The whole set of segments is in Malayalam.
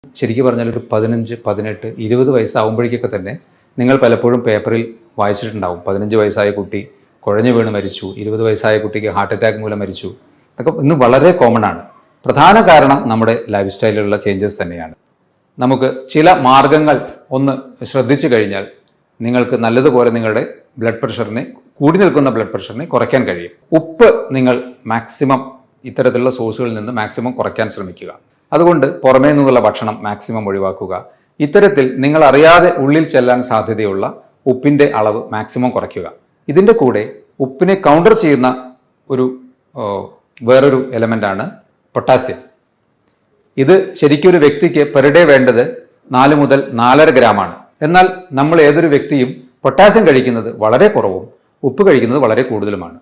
ശരിക്കും പറഞ്ഞാൽ ഒരു 15, 18, 20 വയസ്സാകുമ്പോഴേക്കൊക്കെ തന്നെ നിങ്ങൾ പലപ്പോഴും പേപ്പറിൽ വായിച്ചിട്ടുണ്ടാവും. 15 വയസ്സായ കുട്ടി കുഴഞ്ഞു വീണ് മരിച്ചു, 20 വയസ്സായ കുട്ടിക്ക് ഹാർട്ട് അറ്റാക്ക് മൂലം മരിച്ചു. ഇതൊക്കെ ഇന്ന് വളരെ കോമൺ ആണ്. പ്രധാന കാരണം നമ്മുടെ ലൈഫ് സ്റ്റൈലിലുള്ള ചേഞ്ചസ് തന്നെയാണ്. നമുക്ക് ചില മാർഗങ്ങൾ ഒന്ന് ശ്രദ്ധിച്ചു കഴിഞ്ഞാൽ നിങ്ങൾക്ക് നല്ലതുപോലെ നിങ്ങളുടെ ബ്ലഡ് പ്രഷറിനെ, കൂടി നിൽക്കുന്ന ബ്ലഡ് പ്രഷറിനെ കുറയ്ക്കാൻ കഴിയും. ഉപ്പ് നിങ്ങൾ മാക്സിമം ഇത്തരത്തിലുള്ള സോഴ്സുകളിൽ നിന്ന് മാക്സിമം കുറയ്ക്കാൻ ശ്രമിക്കുക. അതുകൊണ്ട് പുറമേ നിന്നുള്ള ഭക്ഷണം മാക്സിമം ഒഴിവാക്കുക. ഇത്തരത്തിൽ നിങ്ങൾ അറിയാതെ ഉള്ളിൽ ചെല്ലാൻ സാധ്യതയുള്ള ഉപ്പിൻ്റെ അളവ് മാക്സിമം കുറയ്ക്കുക. ഇതിൻ്റെ കൂടെ ഉപ്പിനെ കൗണ്ടർ ചെയ്യുന്ന വേറൊരു എലമെൻ്റാണ് പൊട്ടാസ്യം. ഇത് ശരിക്കും ഒരു വ്യക്തിക്ക് പെർ ഡേ വേണ്ടത് 4 മുതൽ 4.5 ഗ്രാമാണ്. എന്നാൽ നമ്മൾ ഏതൊരു വ്യക്തിയും പൊട്ടാസ്യം കഴിക്കുന്നത് വളരെ കുറവും ഉപ്പ് കഴിക്കുന്നത് വളരെ കൂടുതലുമാണ്.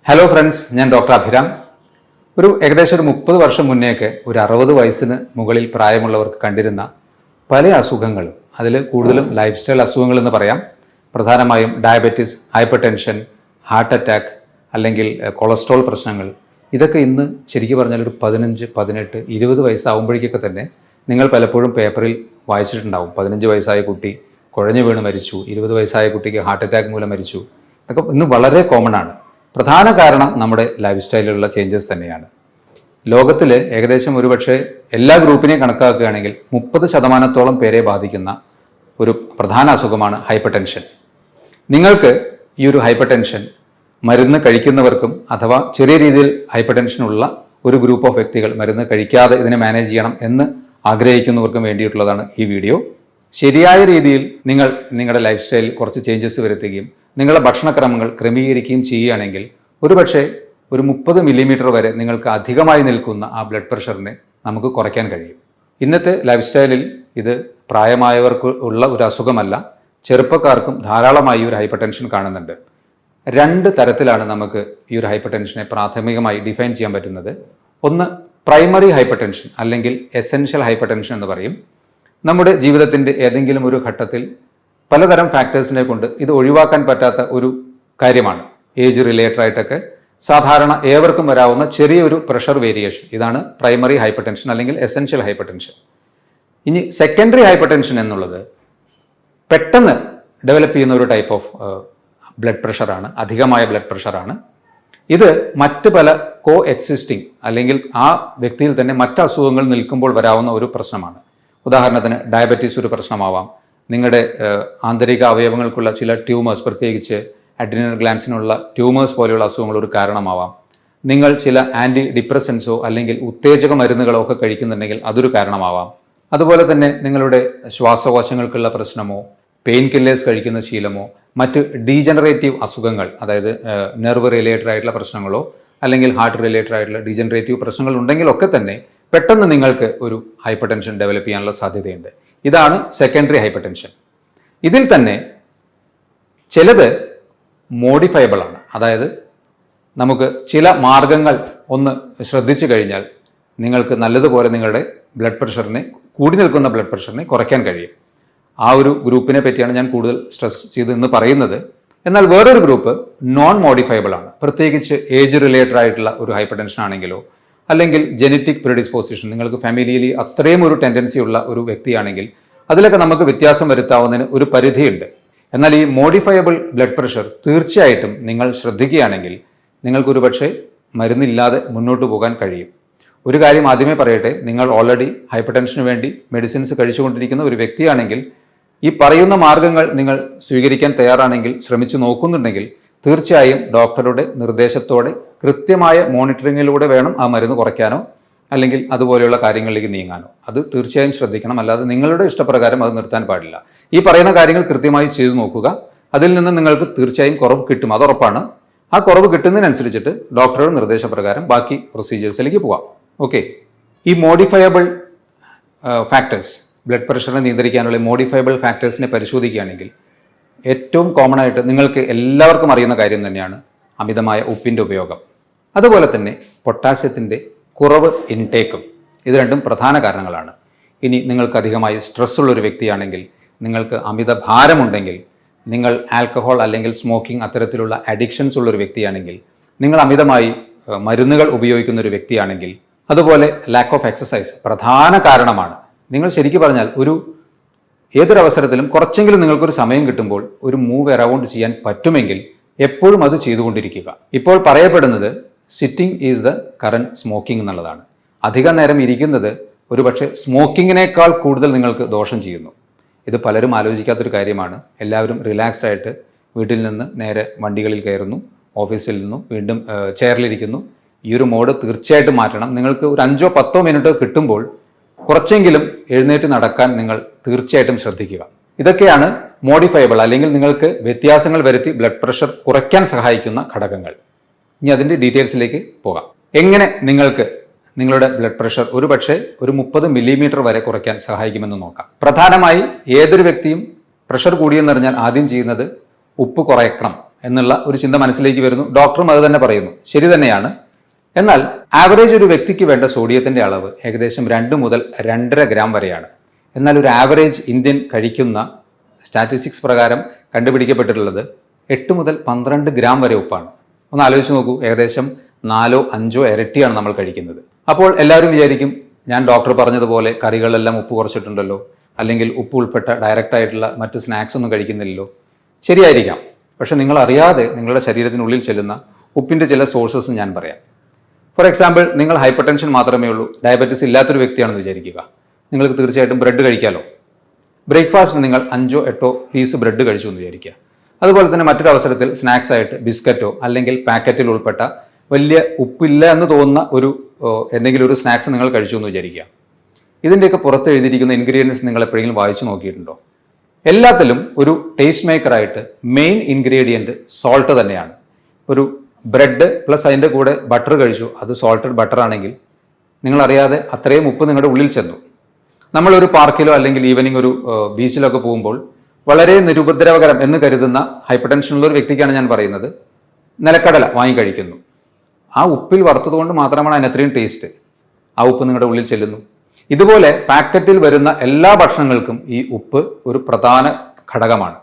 ഹലോ ഫ്രണ്ട്സ്, ഞാൻ ഡോക്ടർ അഭിരാം. ഏകദേശം 30 വർഷം മുന്നേയൊക്കെ ഒരു 60 വയസ്സിന് മുകളിൽ പ്രായമുള്ളവർക്ക് കണ്ടിരുന്ന പല അസുഖങ്ങളും, അതിൽ കൂടുതലും ലൈഫ് സ്റ്റൈൽ അസുഖങ്ങൾ എന്ന് പറയാം. പ്രധാനമായും diabetes, hyper tension, heart attack അല്ലെങ്കിൽ കൊളസ്ട്രോൾ പ്രശ്നങ്ങൾ, ഇതൊക്കെ ഇന്ന് ശരിക്കും പറഞ്ഞാൽ ഒരു 15, 18, 20 വയസ്സാകുമ്പോഴേക്കൊക്കെ തന്നെ നിങ്ങൾ പലപ്പോഴും പേപ്പറിൽ വായിച്ചിട്ടുണ്ടാവും. 15 വയസ്സായ കുട്ടി കുഴഞ്ഞു വീണ് മരിച്ചു, 20 വയസ്സായ കുട്ടിക്ക് ഹാർട്ട് അറ്റാക്ക് മൂലം മരിച്ചു. ഇതൊക്കെ ഇന്ന് വളരെ കോമൺ ആണ്. പ്രധാന കാരണം നമ്മുടെ ലൈഫ് സ്റ്റൈലിലുള്ള ചേഞ്ചസ് തന്നെയാണ്. ലോകത്തിൽ ഏകദേശം ഒരുപക്ഷെ എല്ലാ ഗ്രൂപ്പിനെയും കണക്കാക്കുകയാണെങ്കിൽ 30% പേരെ ബാധിക്കുന്ന ഒരു പ്രധാന അസുഖമാണ് ഹൈപ്പർ ടെൻഷൻ. നിങ്ങൾക്ക് ഈ ഒരു ഹൈപ്പർ ടെൻഷൻ മരുന്ന് കഴിക്കുന്നവർക്കും അഥവാ ചെറിയ രീതിയിൽ ഹൈപ്പർ ടെൻഷനുള്ള ഒരു ഗ്രൂപ്പ് ഓഫ് വ്യക്തികൾ മരുന്ന് കഴിക്കാതെ ഇതിനെ മാനേജ് ചെയ്യണം എന്ന് ആഗ്രഹിക്കുന്നവർക്കും വേണ്ടിയിട്ടുള്ളതാണ് ഈ വീഡിയോ. ശരിയായ രീതിയിൽ നിങ്ങൾ നിങ്ങളുടെ ലൈഫ് സ്റ്റൈലിൽ കുറച്ച് ചേഞ്ചസ് വരുത്തുകയും നിങ്ങളുടെ ഭക്ഷണക്രമങ്ങൾ ക്രമീകരിക്കുകയും ചെയ്യുകയാണെങ്കിൽ ഒരുപക്ഷെ ഒരു 30 മില്ലിമീറ്റർ വരെ നിങ്ങൾക്ക് അധികമായി നിൽക്കുന്ന ആ ബ്ലഡ് പ്രഷറിനെ നമുക്ക് കുറയ്ക്കാൻ കഴിയും. ഇന്നത്തെ ലൈഫ് സ്റ്റൈലിൽ ഇത് പ്രായമായവർക്ക് ഉള്ള ഒരു അസുഖമല്ല, ചെറുപ്പക്കാർക്കും ധാരാളമായി ഒരു ഹൈപ്പർ ടെൻഷൻ കാണുന്നുണ്ട്. 2 തരത്തിലാണ് നമുക്ക് ഈ ഒരു ഹൈപ്പർ ടെൻഷനെ പ്രാഥമികമായി ഡിഫൈൻ ചെയ്യാൻ പറ്റുന്നത്. ഒന്ന് പ്രൈമറി ഹൈപ്പർ ടെൻഷൻ അല്ലെങ്കിൽ എസെൻഷ്യൽ ഹൈപ്പർ ടെൻഷൻ എന്ന് പറയും. നമ്മുടെ ജീവിതത്തിൻ്റെ ഏതെങ്കിലും ഒരു ഘട്ടത്തിൽ പലതരം ഫാക്ടേഴ്സിനെ കൊണ്ട് ഇത് ഒഴിവാക്കാൻ പറ്റാത്ത ഒരു കാര്യമാണ്. ഏജ് റിലേറ്റഡ് ആയിട്ടൊക്കെ സാധാരണ ഏവർക്കും വരാവുന്ന ചെറിയൊരു പ്രഷർ വേരിയേഷൻ, ഇതാണ് പ്രൈമറി ഹൈപ്പർ ടെൻഷൻ അല്ലെങ്കിൽ എസെൻഷ്യൽ ഹൈപ്പർ ടെൻഷൻ. ഇനി സെക്കൻഡറി ഹൈപ്പർ ടെൻഷൻ എന്നുള്ളത് പെട്ടെന്ന് ഡെവലപ്പ് ചെയ്യുന്ന ഒരു ടൈപ്പ് ഓഫ് ബ്ലഡ് പ്രഷറാണ്, അധികമായ ബ്ലഡ് പ്രഷറാണ്. ഇത് മറ്റ് പല കോ എക്സിസ്റ്റിംഗ് അല്ലെങ്കിൽ ആ വ്യക്തിയിൽ തന്നെ മറ്റ് അസുഖങ്ങൾ നിൽക്കുമ്പോൾ വരാവുന്ന ഒരു പ്രശ്നമാണ്. ഉദാഹരണത്തിന് ഡയബറ്റീസ് ഒരു പ്രശ്നമാവാം, നിങ്ങളുടെ ആന്തരിക അവയവങ്ങൾക്കുള്ള ചില ട്യൂമേഴ്സ്, പ്രത്യേകിച്ച് അഡ്രിനൽ ഗ്ലാൻസിനുള്ള ട്യൂമേഴ്സ് പോലെയുള്ള അസുഖങ്ങൾ ഒരു കാരണമാവാം, നിങ്ങൾ ചില ആൻറ്റി ഡിപ്രസൻസോ അല്ലെങ്കിൽ ഉത്തേജക മരുന്നുകളോ ഒക്കെ കഴിക്കുന്നുണ്ടെങ്കിൽ അതൊരു കാരണമാവാം. അതുപോലെ തന്നെ നിങ്ങളുടെ ശ്വാസകോശങ്ങൾക്കുള്ള പ്രശ്നമോ, പെയിൻ കില്ലേഴ്സ് കഴിക്കുന്ന ശീലമോ, മറ്റ് ഡീജനറേറ്റീവ് അസുഖങ്ങൾ, അതായത് നെർവ് റിലേറ്റഡ് ആയിട്ടുള്ള പ്രശ്നങ്ങളോ അല്ലെങ്കിൽ ഹാർട്ട് റിലേറ്റഡ് ആയിട്ടുള്ള ഡീജനറേറ്റീവ് പ്രശ്നങ്ങൾ ഉണ്ടെങ്കിലൊക്കെ തന്നെ പെട്ടെന്ന് നിങ്ങൾക്ക് ഒരു ഹൈപ്പർ ടെൻഷൻ ഡെവലപ്പ് ചെയ്യാനുള്ള സാധ്യതയുണ്ട്. ഇതാണ് സെക്കൻഡറി ഹൈപ്പർ ടെൻഷൻ. ഇതിൽ തന്നെ ചിലത് മോഡിഫയബിൾ ആണ്. അതായത് നമുക്ക് ചില മാർഗങ്ങൾ ഒന്ന് ശ്രദ്ധിച്ചു കഴിഞ്ഞാൽ നിങ്ങൾക്ക് നല്ലതുപോലെ നിങ്ങളുടെ ബ്ലഡ് പ്രഷറിനെ, കൂടി നിൽക്കുന്ന ബ്ലഡ് പ്രഷറിനെ കുറയ്ക്കാൻ കഴിയും. ആ ഒരു ഗ്രൂപ്പിനെ പറ്റിയാണ് ഞാൻ കൂടുതൽ സ്ട്രെസ് ചെയ്ത് ഇന്ന് പറയുന്നത്. എന്നാൽ വേറൊരു ഗ്രൂപ്പ് നോൺ മോഡിഫയബിൾ ആണ്. പ്രത്യേകിച്ച് ഏജ് റിലേറ്റഡ് ആയിട്ടുള്ള ഒരു ഹൈപ്പർ ടെൻഷൻ ആണെങ്കിലോ അല്ലെങ്കിൽ ജെനറ്റിക് പ്രിഡിസ്പോസിഷൻ, നിങ്ങൾക്ക് ഫാമിലിയിലി അത്രയും ഒരു ടെൻഡൻസി ഉള്ള ഒരു വ്യക്തിയാണെങ്കിൽ അതിലൊക്കെ നമുക്ക് വ്യത്യാസം വരുത്താവുന്നതിന് ഒരു പരിധിയുണ്ട്. എന്നാൽ ഈ മോഡിഫയബിൾ ബ്ലഡ് പ്രഷർ തീർച്ചയായിട്ടും നിങ്ങൾ ശ്രദ്ധിക്കുകയാണെങ്കിൽ നിങ്ങൾക്കൊരു പക്ഷേ മരുന്നില്ലാതെ മുന്നോട്ട് പോകാൻ കഴിയും. ഒരു കാര്യം ആദ്യമേ പറയട്ടെ, നിങ്ങൾ ഓൾറെഡി ഹൈപ്പർ ടെൻഷന് വേണ്ടി മെഡിസിൻസ് കഴിച്ചുകൊണ്ടിരിക്കുന്ന ഒരു വ്യക്തിയാണെങ്കിൽ ഈ പറയുന്ന മാർഗങ്ങൾ നിങ്ങൾ സ്വീകരിക്കാൻ തയ്യാറാണെങ്കിൽ, ശ്രമിച്ചു നോക്കുന്നുണ്ടെങ്കിൽ തീർച്ചയായും ഡോക്ടറുടെ നിർദ്ദേശത്തോടെ കൃത്യമായ മോണിറ്ററിങ്ങിലൂടെ വേണം ആ മരുന്ന് കുറയ്ക്കാനോ അല്ലെങ്കിൽ അതുപോലെയുള്ള കാര്യങ്ങളിലേക്ക് നീങ്ങാനോ. അത് തീർച്ചയായും ശ്രദ്ധിക്കണം. അല്ലാതെ നിങ്ങളുടെ ഇഷ്ടപ്രകാരം അത് നിർത്താൻ പാടില്ല. ഈ പറയുന്ന കാര്യങ്ങൾ കൃത്യമായി ചെയ്തു നോക്കുക. അതിൽ നിന്ന് നിങ്ങൾക്ക് തീർച്ചയായും കുറവ് കിട്ടും, അതുറപ്പാണ്. ആ കുറവ് കിട്ടുന്നതിനനുസരിച്ചിട്ട് ഡോക്ടറുടെ നിർദ്ദേശപ്രകാരം ബാക്കി പ്രൊസീജിയേഴ്സിലേക്ക് പോകാം. ഓക്കെ, ഈ മോഡിഫയബിൾ ഫാക്ടേഴ്സ്, ബ്ലഡ് പ്രഷറിനെ നിയന്ത്രിക്കാനുള്ള മോഡിഫയബിൾ ഫാക്ടേഴ്സിനെ പരിശോധിക്കുകയാണെങ്കിൽ ഏറ്റവും കോമൺ ആയിട്ട് നിങ്ങൾക്ക് എല്ലാവർക്കും അറിയുന്ന കാര്യം തന്നെയാണ് അമിതമായ ഉപ്പിൻ്റെ ഉപയോഗം. അതുപോലെ തന്നെ പൊട്ടാസ്യത്തിൻ്റെ കുറവ് ഇൻടേക്കും. ഇത് രണ്ടും പ്രധാന കാരണങ്ങളാണ്. ഇനി നിങ്ങൾക്ക് അധികമായി സ്ട്രെസ്സുള്ളൊരു വ്യക്തിയാണെങ്കിൽ, നിങ്ങൾക്ക് അമിത ഭാരമുണ്ടെങ്കിൽ, നിങ്ങൾ ആൽക്കഹോൾ അല്ലെങ്കിൽ സ്മോക്കിംഗ് അത്തരത്തിലുള്ള അഡിക്ഷൻസ് ഉള്ള ഒരു വ്യക്തിയാണെങ്കിൽ, നിങ്ങൾ അമിതമായി മരുന്നുകൾ ഉപയോഗിക്കുന്ന ഒരു വ്യക്തിയാണെങ്കിൽ, അതുപോലെ ലാക്ക് ഓഫ് എക്സസൈസ് പ്രധാന കാരണമാണ്. നിങ്ങൾ ശരിക്കും പറഞ്ഞാൽ ഏതൊരവസരത്തിലും കുറച്ചെങ്കിലും നിങ്ങൾക്കൊരു സമയം കിട്ടുമ്പോൾ ഒരു മൂവ് അറൗണ്ട് ചെയ്യാൻ പറ്റുമെങ്കിൽ എപ്പോഴും അത് ചെയ്തുകൊണ്ടിരിക്കുക. ഇപ്പോൾ പറയപ്പെടുന്നത് sitting is the current smoking എന്നുള്ളതാണ്. അധിക നേരം ഇരിക്കുന്നത് ഒരുപക്ഷെ സ്മോക്കിങ്ങിനേക്കാൾ കൂടുതൽ നിങ്ങൾക്ക് ദോഷം ചെയ്യുന്നു. ഇത് പലരും ആലോചിക്കാത്തൊരു കാര്യമാണ്. എല്ലാവരും റിലാക്സ്ഡ് ആയിട്ട് വീട്ടിൽ നിന്ന് നേരെ വണ്ടികളിൽ കയറുന്നു, ഓഫീസിൽ നിന്നും വീണ്ടും ചെയറിലിരിക്കുന്നു. ഈ ഒരു മോഡ് തീർച്ചയായിട്ടും മാറ്റണം. നിങ്ങൾക്ക് ഒരു 5-10 മിനിറ്റ് കിട്ടുമ്പോൾ കുറച്ചെങ്കിലും എഴുന്നേറ്റ് നടക്കാൻ നിങ്ങൾ തീർച്ചയായിട്ടും ശ്രദ്ധിക്കുക. ഇതൊക്കെയാണ് മോഡിഫയബിൾ അല്ലെങ്കിൽ നിങ്ങൾക്ക് വ്യത്യാസങ്ങൾ വരുത്തി ബ്ലഡ് പ്രഷർ കുറയ്ക്കാൻ സഹായിക്കുന്ന ഘടകങ്ങൾ. ഇനി അതിൻ്റെ ഡീറ്റെയിൽസിലേക്ക് പോകാം. എങ്ങനെ നിങ്ങൾക്ക് നിങ്ങളുടെ ബ്ലഡ് പ്രഷർ ഒരുപക്ഷെ ഒരു 30 മില്ലിമീറ്റർ വരെ കുറയ്ക്കാൻ സഹായിക്കുമെന്ന് നോക്കാം. പ്രധാനമായി ഏതൊരു വ്യക്തിയും പ്രഷർ കൂടിയെന്നറിഞ്ഞാൽ ആദ്യം ചെയ്യുന്നത് ഉപ്പ് കുറയ്ക്കണം എന്നുള്ള ഒരു ചിന്ത മനസ്സിലേക്ക് വരുന്നു. ഡോക്ടറും അത് തന്നെ പറയുന്നു. ശരി തന്നെയാണ്. എന്നാൽ ആവറേജ് ഒരു വ്യക്തിക്ക് വേണ്ട സോഡിയത്തിൻ്റെ അളവ് ഏകദേശം 2 മുതൽ 2.5 ഗ്രാം വരെയാണ്. എന്നാൽ ഒരു ആവറേജ് ഇന്ത്യൻ കഴിക്കുന്ന സ്റ്റാറ്റിസ്റ്റിക്സ് പ്രകാരം കണ്ടുപിടിക്കപ്പെട്ടിട്ടുള്ളത് 8 മുതൽ 12 ഗ്രാം വരെ ഉപ്പാണ്. ഒന്ന് ആലോചിച്ച് നോക്കൂ, ഏകദേശം 4-5 ഇരട്ടിയാണ് നമ്മൾ കഴിക്കുന്നത്. അപ്പോൾ എല്ലാവരും വിചാരിക്കും, ഞാൻ ഡോക്ടർ പറഞ്ഞതുപോലെ കറികളെല്ലാം ഉപ്പ് കുറച്ചിട്ടുണ്ടല്ലോ, അല്ലെങ്കിൽ ഉപ്പ് ഉൾപ്പെട്ട ഡയറക്റ്റ് ആയിട്ടുള്ള മറ്റ് സ്നാക്സ് ഒന്നും കഴിക്കുന്നില്ലല്ലോ. ശരിയായിരിക്കാം. പക്ഷെ നിങ്ങൾ അറിയാതെ നിങ്ങളുടെ ശരീരത്തിനുള്ളിൽ ചെല്ലുന്ന ഉപ്പിൻ്റെ ചില സോഴ്സസ് ഞാൻ പറയാം. ഫോർ എക്സാമ്പിൾ, നിങ്ങൾ ഹൈപ്പർ ടെൻഷൻ മാത്രമേ ഉള്ളൂ, ഡയബറ്റീസ് ഇല്ലാത്തൊരു വ്യക്തിയാണെന്ന് വിചാരിക്കുക. നിങ്ങൾക്ക് തീർച്ചയായിട്ടും ബ്രെഡ് കഴിക്കാമല്ലോ. ബ്രേക്ക്ഫാസ്റ്റിന് നിങ്ങൾ 5-8 പീസ് ബ്രെഡ് കഴിച്ചു എന്ന് വിചാരിക്കുക. അതുപോലെ തന്നെ മറ്റൊരു അവസരത്തിൽ സ്നാക്സ് ആയിട്ട് ബിസ്ക്കറ്റോ അല്ലെങ്കിൽ പാക്കറ്റിൽ ഉൾപ്പെട്ട വലിയ ഉപ്പില്ല എന്ന് തോന്നുന്ന എന്തെങ്കിലും ഒരു സ്നാക്സ് നിങ്ങൾ കഴിച്ചു എന്ന് വിചാരിക്കുക. ഇതിൻ്റെയൊക്കെ പുറത്ത് എഴുതിയിരിക്കുന്ന ഇൻഗ്രീഡിയൻസ് നിങ്ങൾ എപ്പോഴെങ്കിലും വായിച്ചു നോക്കിയിട്ടുണ്ടോ? എല്ലാത്തിലും ഒരു ടേസ്റ്റ് മേക്കറായിട്ട് മെയിൻ ഇൻഗ്രീഡിയൻറ്റ് സോൾട്ട് തന്നെയാണ്. ഒരു ബ്രെഡ് പ്ലസ് അതിൻ്റെ കൂടെ ബട്ടർ കഴിച്ചു, അത് സോൾട്ടഡ് ബട്ടർ ആണെങ്കിൽ നിങ്ങളറിയാതെ അത്രയും ഉപ്പ് നിങ്ങളുടെ ഉള്ളിൽ ചെന്നു. നമ്മളൊരു പാർക്കിലോ അല്ലെങ്കിൽ ഈവനിങ് ഒരു ബീച്ചിലൊക്കെ പോകുമ്പോൾ വളരെ നിരുപദ്രവകരം എന്ന് കരുതുന്ന ഹൈപ്പർ ടെൻഷനുള്ള ഒരു വ്യക്തിക്കാണ് ഞാൻ പറയുന്നത്, നിലക്കടല വാങ്ങി കഴിക്കുന്നു. ആ ഉപ്പിൽ വറുത്തതുകൊണ്ട് മാത്രമാണ് അതിന് അത്രയും ടേസ്റ്റ്. ആ ഉപ്പ് നിങ്ങളുടെ ഉള്ളിൽ ചെല്ലുന്നു. ഇതുപോലെ പാക്കറ്റിൽ വരുന്ന എല്ലാ ഭക്ഷണങ്ങൾക്കും ഈ ഉപ്പ് ഒരു പ്രധാന ഘടകമാണ്.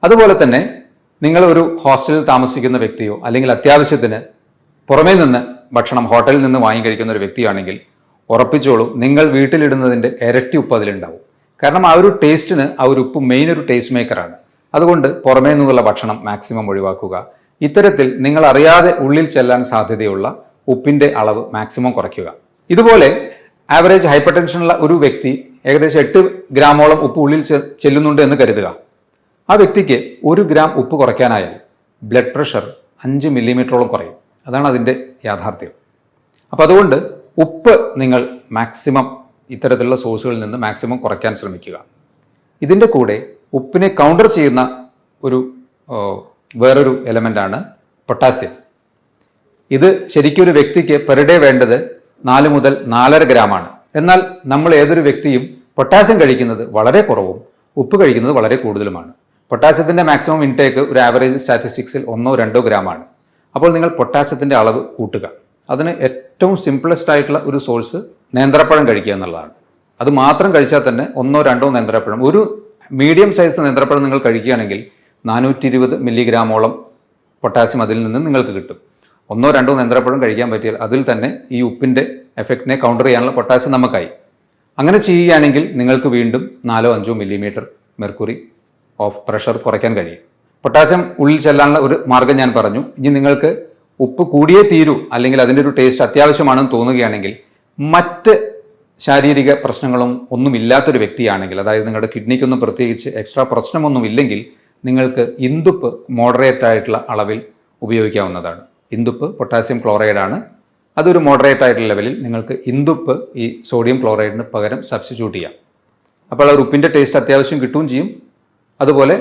അതുപോലെ തന്നെ നിങ്ങൾ ഒരു ഹോസ്റ്റലിൽ താമസിക്കുന്ന വ്യക്തിയോ അല്ലെങ്കിൽ അത്യാവശ്യത്തിന് പുറമേ നിന്ന് ഭക്ഷണം ഹോട്ടലിൽ നിന്ന് വാങ്ങി കഴിക്കുന്ന ഒരു വ്യക്തിയാണെങ്കിൽ ഉറപ്പിച്ചോളൂ, നിങ്ങൾ വീട്ടിലിടുന്നതിൻ്റെ ഇരട്ടി ഉപ്പ് അതിലുണ്ടാവും. കാരണം ആ ഒരു ടേസ്റ്റിന് ആ ഒരു ഉപ്പ് മെയിൻ ഒരു ടേസ്റ്റ് മേക്കറാണ്. അതുകൊണ്ട് പുറമേ നിന്നുള്ള ഭക്ഷണം മാക്സിമം ഒഴിവാക്കുക. ഇത്തരത്തിൽ നിങ്ങൾ അറിയാതെ ഉള്ളിൽ ചെല്ലാൻ സാധ്യതയുള്ള ഉപ്പിൻ്റെ അളവ് മാക്സിമം കുറയ്ക്കുക. ഇതുപോലെ ആവറേജ് ഹൈപ്പർ ടെൻഷനുള്ള ഒരു വ്യക്തി ഏകദേശം 8 ഗ്രാമോളം ഉപ്പ് ഉള്ളിൽ ചെല്ലുന്നുണ്ട് എന്ന് കരുതുക. ആ വ്യക്തിക്ക് 1 ഗ്രാം ഉപ്പ് കുറയ്ക്കാനായാൽ ബ്ലഡ് പ്രഷർ 5 മില്ലിമീറ്ററോളം കുറയും. അതാണ് അതിൻ്റെ യാഥാർത്ഥ്യം. അപ്പോൾ അതുകൊണ്ട് ഉപ്പ് നിങ്ങൾ മാക്സിമം ഇത്തരത്തിലുള്ള സോഴ്സുകളിൽ നിന്ന് മാക്സിമം കുറയ്ക്കാൻ ശ്രമിക്കുക. ഇതിൻ്റെ കൂടെ ഉപ്പിനെ കൗണ്ടർ ചെയ്യുന്ന വേറൊരു എലമെൻ്റാണ് പൊട്ടാസ്യം. ഇത് ശരിക്കും ഒരു വ്യക്തിക്ക് പെർ ഡേ വേണ്ടത് 4 മുതൽ 4.5 ഗ്രാമാണ്. എന്നാൽ നമ്മൾ ഏതൊരു വ്യക്തിയും പൊട്ടാസ്യം കഴിക്കുന്നത് വളരെ കുറവും ഉപ്പ് കഴിക്കുന്നത് വളരെ കൂടുതലുമാണ്. പൊട്ടാസ്യത്തിൻ്റെ മാക്സിമം ഇൻടേക്ക് ഒരു ആവറേജ് സ്റ്റാറ്റിസ്റ്റിക്സിൽ 1-2 ഗ്രാമാണ്. അപ്പോൾ നിങ്ങൾ പൊട്ടാസ്യത്തിൻ്റെ അളവ് കൂട്ടുക. അതിന് ഏറ്റവും സിംപിളസ്റ്റ് ആയിട്ടുള്ള ഒരു സോഴ്സ് നേന്ത്രപ്പഴം കഴിക്കുക എന്നുള്ളതാണ്. അത് മാത്രം കഴിച്ചാൽ തന്നെ 1-2 നേന്ത്രപ്പഴം, ഒരു മീഡിയം സൈസ് നേന്ത്രപ്പഴം നിങ്ങൾ കഴിക്കുകയാണെങ്കിൽ 420 മില്ലിഗ്രാമോളം പൊട്ടാസ്യം അതിൽ നിന്ന് നിങ്ങൾക്ക് കിട്ടും. 1-2 നേന്ത്രപ്പഴം കഴിക്കാൻ പറ്റിയാൽ അതിൽ തന്നെ ഈ ഉപ്പിൻ്റെ എഫക്റ്റിനെ കൗണ്ടർ ചെയ്യാനുള്ള പൊട്ടാസ്യം നമുക്കായി. അങ്ങനെ ചെയ്യുകയാണെങ്കിൽ നിങ്ങൾക്ക് വീണ്ടും 4-5 മില്ലിമീറ്റർ മെർക്കുറി ഓഫ് പ്രഷർ കുറയ്ക്കാൻ കഴിയും. പൊട്ടാസ്യം ഉള്ളിൽ ചെല്ലാനുള്ള ഒരു മാർഗ്ഗം ഞാൻ പറഞ്ഞു. ഇനി നിങ്ങൾക്ക് ഉപ്പ് കൂടിയേ തീരൂ അല്ലെങ്കിൽ അതിൻ്റെ ഒരു ടേസ്റ്റ് അത്യാവശ്യമാണെന്ന് തോന്നുകയാണെങ്കിൽ, മറ്റ് ശാരീരിക പ്രശ്നങ്ങളും ഒന്നുമില്ലാത്തൊരു വ്യക്തിയാണെങ്കിൽ, അതായത് നിങ്ങളുടെ കിഡ്നിക്കൊന്നും പ്രത്യേകിച്ച് എക്സ്ട്രാ പ്രശ്നമൊന്നും ഇല്ലെങ്കിൽ, നിങ്ങൾക്ക് ഇന്ദുപ്പ് മോഡറേറ്റ് ആയിട്ടുള്ള അളവിൽ ഉപയോഗിക്കാവുന്നതാണ്. ഇന്ദുപ്പ് പൊട്ടാസ്യം ക്ലോറൈഡാണ്. അതൊരു മോഡറേറ്റ് ആയിട്ടുള്ള ലെവലിൽ നിങ്ങൾക്ക് ഇന്ദുപ്പ് ഈ സോഡിയം ക്ലോറൈഡിന് പകരം സബ്സ്റ്റിറ്റ്യൂട്ട് ചെയ്യാം. അപ്പോൾ ആ ഉപ്പിൻ്റെ ടേസ്റ്റ് അത്യാവശ്യം കിട്ടുകയും ചെയ്യും. അതുപോലെ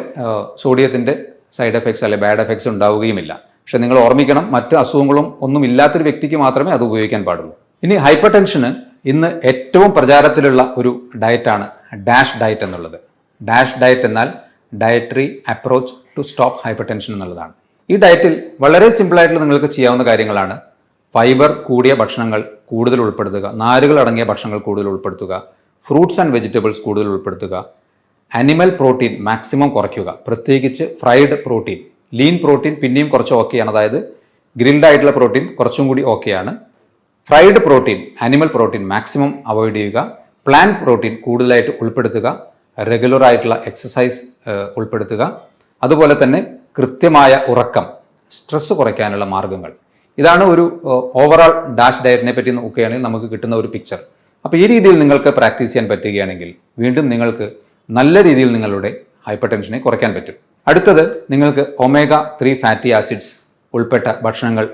സോഡിയത്തിൻ്റെ സൈഡ് എഫക്ട്സ് അല്ലെങ്കിൽ ബാഡ് എഫക്ട്സ് ഉണ്ടാവുകയുമില്ല. പക്ഷെ നിങ്ങൾ ഓർമ്മിക്കണം, മറ്റ് അസുഖങ്ങളും ഒന്നും ഇല്ലാത്തൊരു വ്യക്തിക്ക് മാത്രമേ അത് ഉപയോഗിക്കാൻ പാടുള്ളൂ. ഇനി ഹൈപ്പർ ടെൻഷന് ഇന്ന് ഏറ്റവും പ്രചാരത്തിലുള്ള ഒരു ഡയറ്റാണ് ഡാഷ് ഡയറ്റ് എന്നുള്ളത്. ഡാഷ് ഡയറ്റ് എന്നാൽ dietary approach to stop hypertension എന്നുള്ളതാണ്. ഈ ഡയറ്റിൽ വളരെ സിമ്പിളായിട്ടുള്ള നിങ്ങൾക്ക് ചെയ്യാവുന്ന കാര്യങ്ങളാണ്: ഫൈബർ കൂടിയ ഭക്ഷണങ്ങൾ കൂടുതൽ ഉൾപ്പെടുത്തുക, നാരുകൾ അടങ്ങിയ ഭക്ഷണങ്ങൾ കൂടുതൽ ഉൾപ്പെടുത്തുക, ഫ്രൂട്ട്സ് ആൻഡ് വെജിറ്റബിൾസ് കൂടുതൽ ഉൾപ്പെടുത്തുക, അനിമൽ പ്രോട്ടീൻ മാക്സിമം കുറയ്ക്കുക, പ്രത്യേകിച്ച് ഫ്രൈഡ് പ്രോട്ടീൻ. ലീൻ പ്രോട്ടീൻ പിന്നെയും കുറച്ച് ഓക്കെയാണ്, അതായത് ഗ്രിൽഡ് ആയിട്ടുള്ള പ്രോട്ടീൻ കുറച്ചും കൂടി ഓക്കെയാണ്. Fried protein, animal protein maximum avoid ചെയ്യുക. പ്ലാന്റ് പ്രോട്ടീൻ കൂടുതലായിട്ട് ഉൾപ്പെടുത്തുക. റെഗുലർ ആയിട്ടുള്ള എക്സസൈസ് ഉൾപ്പെടുത്തുക. അതുപോലെ തന്നെ കൃത്യമായ ഉറക്കം, സ്ട്രെസ് കുറയ്ക്കാനുള്ള മാർഗങ്ങൾ. ഇതാണ് ഒരു ഓവറോൾ ഡാഷ് ഡയറ്റിനെ പറ്റി നോക്കുകയാണെങ്കിൽ നമുക്ക് കിട്ടുന്ന ഒരു പിക്ചർ. അപ്പോൾ ഈ രീതിയിൽ നിങ്ങൾക്ക് പ്രാക്ടീസ് ചെയ്യാൻ പറ്റുകയാണെങ്കിൽ വീണ്ടും നിങ്ങൾക്ക് നല്ല രീതിയിൽ നിങ്ങളുടെ ഹൈപ്പർ ടെൻഷനെ കുറയ്ക്കാൻ പറ്റും. അടുത്തത്, നിങ്ങൾക്ക് omega-3 ഫാറ്റി ആസിഡ്സ് ഉൾപ്പെട്ട ഭക്ഷണങ്ങൾ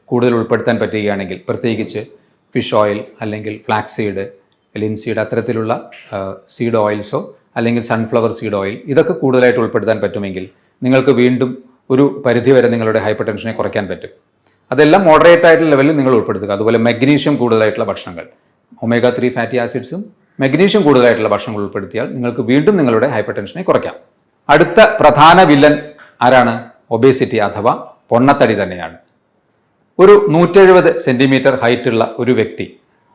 കൂടുതൽ ഉൾപ്പെടുത്താൻ പറ്റുകയാണെങ്കിൽ, പ്രത്യേകിച്ച് ഫിഷ് ഓയിൽ അല്ലെങ്കിൽ ഫ്ലാക്സ് സീഡ്, ലിൻസീഡ് അത്തരത്തിലുള്ള സീഡ് ഓയിൽസോ അല്ലെങ്കിൽ സൺഫ്ലവർ സീഡ് ഓയിൽ, ഇതൊക്കെ കൂടുതലായിട്ട് ഉൾപ്പെടുത്താൻ പറ്റുമെങ്കിൽ നിങ്ങൾക്ക് വീണ്ടും ഒരു പരിധിവരെ നിങ്ങളുടെ ഹൈപ്പർ ടെൻഷനെ കുറയ്ക്കാൻ പറ്റും. അതെല്ലാം മോഡറേറ്റ് ആയിട്ടുള്ള ലെവലിൽ നിങ്ങൾ ഉൾപ്പെടുത്തുക. അതുപോലെ മഗ്നീഷ്യം കൂടുതലായിട്ടുള്ള ഭക്ഷണങ്ങൾ, omega-3 ഫാറ്റി ആസിഡ്സും മഗ്നീഷ്യം കൂടുതലായിട്ടുള്ള ഭക്ഷണങ്ങൾ ഉൾപ്പെടുത്തിയാൽ നിങ്ങൾക്ക് വീണ്ടും നിങ്ങളുടെ ഹൈപ്പർ ടെൻഷനെ കുറയ്ക്കാം. അടുത്ത പ്രധാന വില്ലൻ ആരാണ്? ഒബേസിറ്റി അഥവാ പൊണ്ണത്തടി തന്നെയാണ്. ഒരു 170 സെൻറ്റിമീറ്റർ ഹൈറ്റുള്ള ഒരു വ്യക്തി,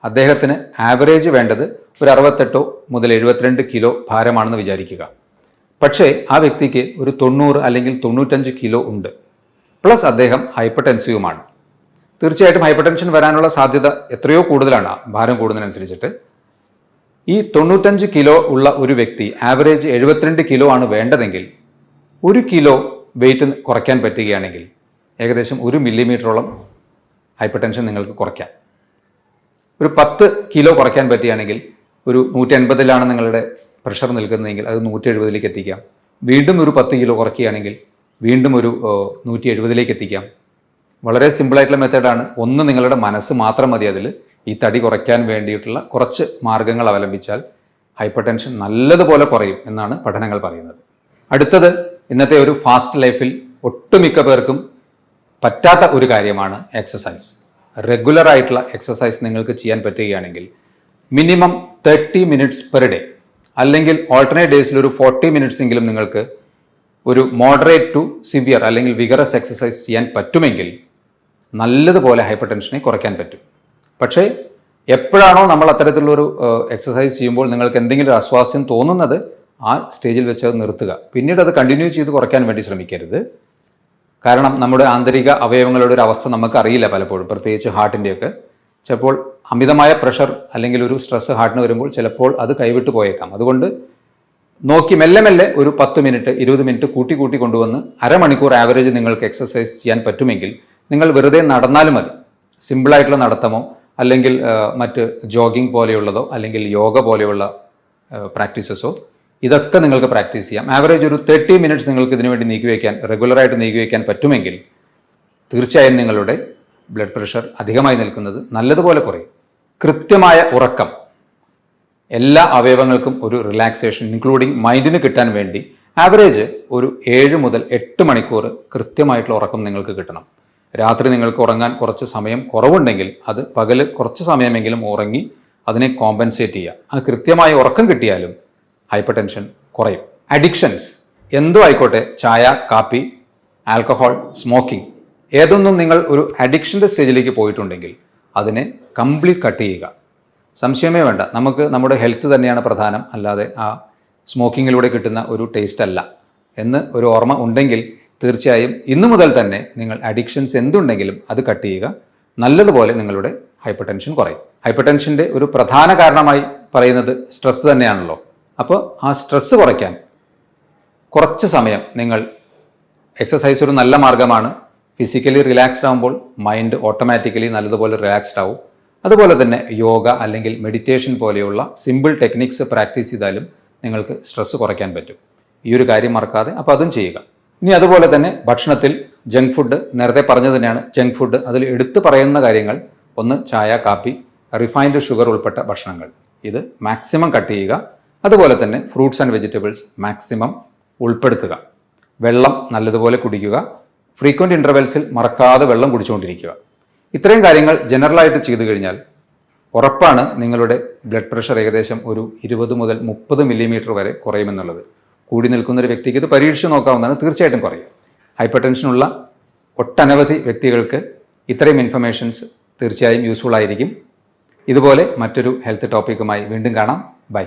അദ്ദേഹത്തിന് ആവറേജ് വേണ്ടത് ഒരു 68 മുതൽ 72 കിലോ ഭാരമാണെന്ന് വിചാരിക്കുക. പക്ഷേ ആ വ്യക്തിക്ക് ഒരു 90 അല്ലെങ്കിൽ 95 കിലോ ഉണ്ട്, പ്ലസ് അദ്ദേഹം ഹൈപ്പർ ടെൻസീവുമാണ്. തീർച്ചയായിട്ടും ഹൈപ്പർ ടെൻഷൻ വരാനുള്ള സാധ്യത എത്രയോ കൂടുതലാണ് ഭാരം കൂടുന്നതിനനുസരിച്ചിട്ട്. ഈ 95 കിലോ ഉള്ള ഒരു വ്യക്തി ആവറേജ് 72 കിലോ ആണ് വേണ്ടതെങ്കിൽ 1 കിലോ വെയിറ്റ് കുറയ്ക്കാൻ പറ്റുകയാണെങ്കിൽ ഏകദേശം 1 മില്ലിമീറ്ററോളം ഹൈപ്പർ ടെൻഷൻ നിങ്ങൾക്ക് കുറയ്ക്കാം. ഒരു 10 കിലോ കുറയ്ക്കാൻ പറ്റുകയാണെങ്കിൽ, ഒരു 180ലാണ് നിങ്ങളുടെ പ്രഷർ നിൽക്കുന്നതെങ്കിൽ അത് 170ലേക്ക് എത്തിക്കാം. വീണ്ടും ഒരു 10 കിലോ കുറയ്ക്കുകയാണെങ്കിൽ വീണ്ടും ഒരു 170ലേക്ക് എത്തിക്കാം. വളരെ സിമ്പിളായിട്ടുള്ള മെത്തേഡാണ്. ഒന്ന്, നിങ്ങളുടെ മനസ്സ് മാത്രം മതി അതിൽ. ഈ തടി കുറയ്ക്കാൻ വേണ്ടിയിട്ടുള്ള കുറച്ച് മാർഗങ്ങൾ അവലംബിച്ചാൽ ഹൈപ്പർ ടെൻഷൻ നല്ലതുപോലെ കുറയും എന്നാണ് പഠനങ്ങൾ പറയുന്നത്. അടുത്തത്, ഇന്നത്തെ ഒരു ഫാസ്റ്റ് ലൈഫിൽ ഒട്ടുമിക്ക പേർക്കും പറ്റാത്ത ഒരു കാര്യമാണ് എക്സസൈസ്. റെഗുലർ ആയിട്ടുള്ള എക്സസൈസ് നിങ്ങൾക്ക് ചെയ്യാൻ പറ്റുകയാണെങ്കിൽ മിനിമം 30 മിനിറ്റ്സ് പെർ ഡേ, അല്ലെങ്കിൽ ഓൾട്ടർനേറ്റ് ഡേയ്സിൽ ഒരു 40 മിനിറ്റ്സ് എങ്കിലും നിങ്ങൾക്ക് ഒരു മോഡറേറ്റ് ടു സിവിയർ അല്ലെങ്കിൽ വിഗറസ് എക്സസൈസ് ചെയ്യാൻ പറ്റുമെങ്കിൽ നല്ലതുപോലെ ഹൈപ്പർ ടെൻഷനെ കുറയ്ക്കാൻ പറ്റും. പക്ഷേ എപ്പോഴാണോ നമ്മൾ അത്തരത്തിലുള്ളൊരു എക്സസൈസ് ചെയ്യുമ്പോൾ നിങ്ങൾക്ക് എന്തെങ്കിലും ഒരു അസ്വാസ്ഥ്യം തോന്നുന്നത്, ആ സ്റ്റേജിൽ വെച്ച് അത് നിർത്തുക. പിന്നീട് അത് കണ്ടിന്യൂ ചെയ്ത് കുറയ്ക്കാൻ വേണ്ടി ശ്രമിക്കരുത്. കാരണം നമ്മുടെ ആന്തരിക അവയവങ്ങളുടെ ഒരു അവസ്ഥ നമുക്ക് അറിയില്ല പലപ്പോഴും, പ്രത്യേകിച്ച് ഹാർട്ടിൻ്റെയൊക്കെ. ചിലപ്പോൾ അമിതമായ പ്രഷർ അല്ലെങ്കിൽ ഒരു സ്ട്രെസ് ഹാർട്ടിന് വരുമ്പോൾ ചിലപ്പോൾ അത് കൈവിട്ട് പോയേക്കാം. അതുകൊണ്ട് നോക്കി മെല്ലെ മെല്ലെ ഒരു 10 മിനിറ്റ് 20 മിനിറ്റ് കൂട്ടി കൊണ്ടുവന്ന് അരമണിക്കൂർ ആവറേജ് നിങ്ങൾക്ക് എക്സസൈസ് ചെയ്യാൻ പറ്റുമെങ്കിൽ നിങ്ങൾ വെറുതെ നടന്നാലും മതി. സിമ്പിളായിട്ടുള്ള നടത്തമോ അല്ലെങ്കിൽ മറ്റ് ജോഗിങ് പോലെയുള്ളതോ അല്ലെങ്കിൽ യോഗ പോലെയുള്ള പ്രാക്ടീസസോ, ഇതൊക്കെ നിങ്ങൾക്ക് പ്രാക്ടീസ് ചെയ്യാം. ആവറേജ് ഒരു 30 മിനിറ്റ്സ് നിങ്ങൾക്ക് ഇതിനു വേണ്ടി റെഗുലറായിട്ട് നീക്കി വയ്ക്കാൻ പറ്റുമെങ്കിൽ തീർച്ചയായും നിങ്ങളുടെ ബ്ലഡ് പ്രഷർ അധികമായി നിൽക്കുന്നത് നല്ലതുപോലെ കുറയും. കൃത്യമായ ഉറക്കം, എല്ലാ അവയവങ്ങൾക്കും ഒരു റിലാക്സേഷൻ ഇൻക്ലൂഡിങ് മൈൻഡിന് കിട്ടാൻ വേണ്ടി ആവറേജ് ഒരു 7 മുതൽ 8 മണിക്കൂർ കൃത്യമായിട്ടുള്ള ഉറക്കം നിങ്ങൾക്ക് കിട്ടണം. രാത്രി നിങ്ങൾക്ക് ഉറങ്ങാൻ കുറച്ച് സമയം കുറവുണ്ടെങ്കിൽ അത് പകല് കുറച്ച് സമയമെങ്കിലും ഉറങ്ങി അതിനെ കോമ്പൻസേറ്റ് ചെയ്യുക. അത് കൃത്യമായ ഉറക്കം കിട്ടിയാലും ഹൈപ്പർ ടെൻഷൻ കുറയും. അഡിക്ഷൻസ് എന്തോ ആയിക്കോട്ടെ, ചായ, കാപ്പി, ആൽക്കഹോൾ, സ്മോക്കിംഗ്, ഏതൊന്നും നിങ്ങൾ ഒരു അഡിക്ഷൻ്റെ സ്റ്റേജിലേക്ക് പോയിട്ടുണ്ടെങ്കിൽ അതിനെ കംപ്ലീറ്റ് കട്ട് ചെയ്യുക. സംശയമേ വേണ്ട, നമുക്ക് നമ്മുടെ ഹെൽത്ത് തന്നെയാണ് പ്രധാനം, അല്ലാതെ ആ സ്മോക്കിങ്ങിലൂടെ കിട്ടുന്ന ഒരു ടേസ്റ്റ് അല്ല എന്ന് ഒരു ഓർമ്മ ഉണ്ടെങ്കിൽ തീർച്ചയായും ഇന്നു മുതൽ തന്നെ നിങ്ങൾ അഡിക്ഷൻസ് എന്തുണ്ടെങ്കിലും അത് കട്ട് ചെയ്യുക. നല്ലതുപോലെ നിങ്ങളുടെ ഹൈപ്പർ ടെൻഷൻ കുറയും. ഹൈപ്പർ ടെൻഷൻ്റെ ഒരു പ്രധാന കാരണമായി പറയുന്നത് സ്ട്രെസ് തന്നെയാണല്ലോ. അപ്പോൾ ആ സ്ട്രെസ് കുറയ്ക്കാൻ കുറച്ച് സമയം നിങ്ങൾ എക്സസൈസ് ഒരു നല്ല മാർഗ്ഗമാണ്. ഫിസിക്കലി റിലാക്സ്ഡ് ആകുമ്പോൾ മൈൻഡ് ഓട്ടോമാറ്റിക്കലി നല്ലതുപോലെ റിലാക്സ്ഡ് ആവും. അതുപോലെ തന്നെ യോഗ അല്ലെങ്കിൽ മെഡിറ്റേഷൻ പോലെയുള്ള സിമ്പിൾ ടെക്നിക്സ് പ്രാക്ടീസ് ചെയ്താലും നിങ്ങൾക്ക് സ്ട്രെസ് കുറയ്ക്കാൻ പറ്റും. ഈ ഒരു കാര്യം മറക്കാതെ അപ്പോൾ അതും ചെയ്യുക. ഇനി അതുപോലെ തന്നെ ഭക്ഷണത്തിൽ ജങ്ക് ഫുഡ്, നേരത്തെ പറഞ്ഞു തന്നെയാണ് ജങ്ക് ഫുഡ്. അതിൽ എടുത്തു പറയുന്ന കാര്യങ്ങൾ, ഒന്ന് ചായ, കാപ്പി, റിഫൈൻഡ് ഷുഗർ ഉൾപ്പെട്ട ഭക്ഷണങ്ങൾ, ഇത് മാക്സിമം കട്ട് ചെയ്യുക. അതുപോലെ തന്നെ ഫ്രൂട്ട്സ് ആൻഡ് വെജിറ്റബിൾസ് മാക്സിമം ഉൾപ്പെടുത്തുക. വെള്ളം നല്ലതുപോലെ കുടിക്കുക. ഫ്രീക്വൻറ്റ് ഇൻ്റർവെൽസിൽ മറക്കാതെ വെള്ളം കുടിച്ചുകൊണ്ടിരിക്കുക. ഇത്രയും കാര്യങ്ങൾ ജനറലായിട്ട് ചെയ്തു കഴിഞ്ഞാൽ ഉറപ്പാണ് നിങ്ങളുടെ ബ്ലഡ് പ്രഷർ ഏകദേശം ഒരു 20 മുതൽ 30 മില്ലിമീറ്റർ വരെ കുറയുമെന്നുള്ളത്. കൂടി നിൽക്കുന്ന ഒരു വ്യക്തിക്ക് ഇത് പരീക്ഷിച്ച് നോക്കാവുന്നതാണ്, തീർച്ചയായിട്ടും കുറയും. ഹൈപ്പർ ടെൻഷനുള്ള ഒട്ടനവധി വ്യക്തികൾക്ക് ഇത്രയും ഇൻഫർമേഷൻസ് തീർച്ചയായും യൂസ്ഫുൾ ആയിരിക്കും. ഇതുപോലെ മറ്റൊരു ഹെൽത്ത് ടോപ്പിക്കുമായി വീണ്ടും കാണാം. ബൈ.